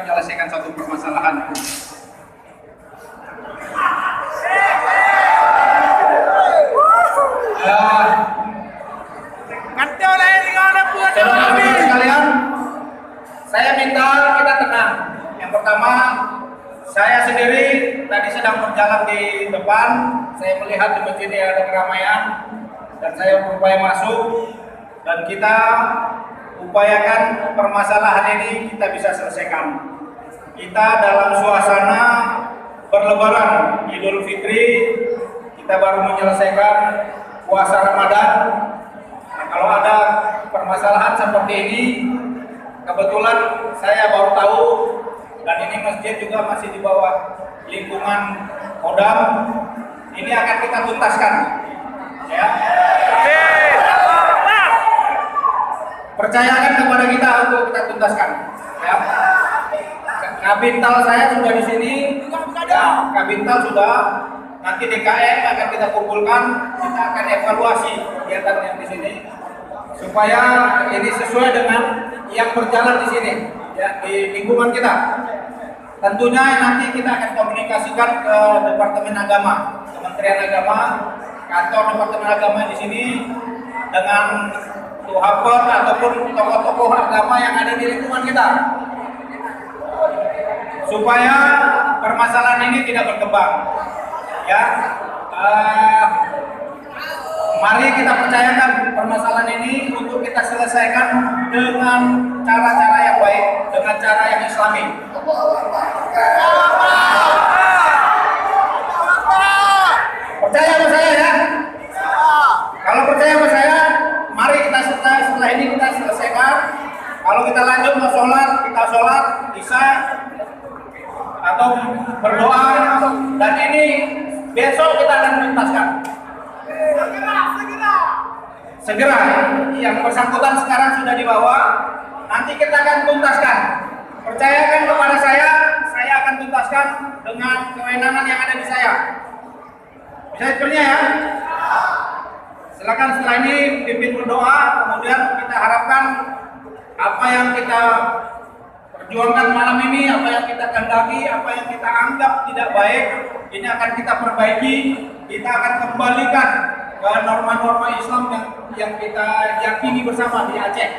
menyelesaikan satu permasalahan. Saudara-saudara sekalian, saya minta kita tenang. Yang pertama, saya sendiri tadi sedang berjalan di depan, saya melihat di masjid ada keramaian dan saya berupaya masuk dan kita upayakan permasalahan ini kita bisa selesaikan. Kita dalam suasana berlebaran Idul Fitri, kita baru menyelesaikan puasa Ramadan. Nah, kalau ada permasalahan seperti ini, kebetulan saya baru tahu dan ini masjid juga masih di bawah lingkungan Kodam. Ini akan kita tuntaskan, ya. Percayakan kepada kita untuk kita tuntaskan, ya. Kabintal saya sudah di sini, ya, Kabintal sudah. Nanti DKM akan kita kumpulkan, kita akan evaluasi kegiatan yang di sini supaya ini sesuai dengan yang berjalan di sini, ya, di lingkungan kita. Tentunya nanti kita akan komunikasikan ke Departemen Agama, Kementerian Agama, kantor Departemen Agama di sini dengan tuhaper ataupun tokoh-tokoh agama yang ada di lingkungan kita, supaya permasalahan ini tidak berkembang. Ya, mari kita percayakan permasalahan ini untuk kita selesaikan dengan cara-cara yang baik, dengan cara yang Islami. Percaya sama saya, ya. Kalau percaya sama saya, mari kita setelah ini kita selesaikan. Kalau kita lanjut mau sholat, kita sholat bisa atau berdoa, dan ini besok kita akan tuntaskan. Segera. Yang bersangkutan sekarang sudah dibawa, nanti kita akan tuntaskan. Percayakan kepada saya akan tuntaskan dengan kewenangan yang ada di saya. Bisa dipercaya, ya? Silakan setelah ini pimpin berdoa, kemudian kita harapkan apa yang kita perjuangkan malam ini, apa yang kita kehendaki, apa yang kita anggap tidak baik, ini akan kita perbaiki, kita akan kembalikan ke norma-norma Islam yang kita yakini bersama di Aceh.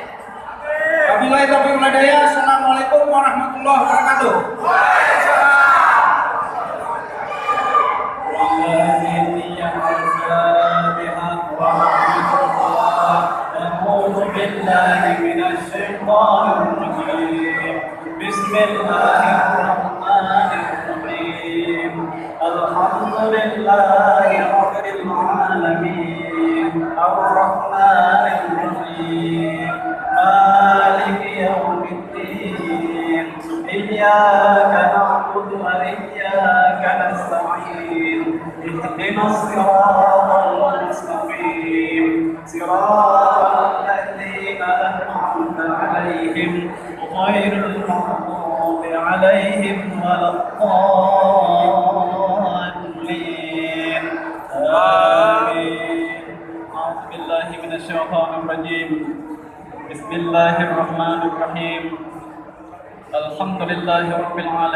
Wabillahi taufiq wal hidayah. Assalamualaikum warahmatullahi wabarakatuh. Bismillahirrahmanirrahim. Alhamdulillahi rabbil alamin. Ar-Rahmanir-Rahim. Maliki yaumiddin. Iyyaka na'budu wa iyyaka nasta'in. Ihdinas siratal mustaqim. Siratal ladzina an'amta 'alaihim ghairil maghdubi 'alaihim waladdallin. Amin. A'udzu billahi minasyaitonir rajim. Bismillahirrahmanirrahim. Alhamdulillahirabbil alamin.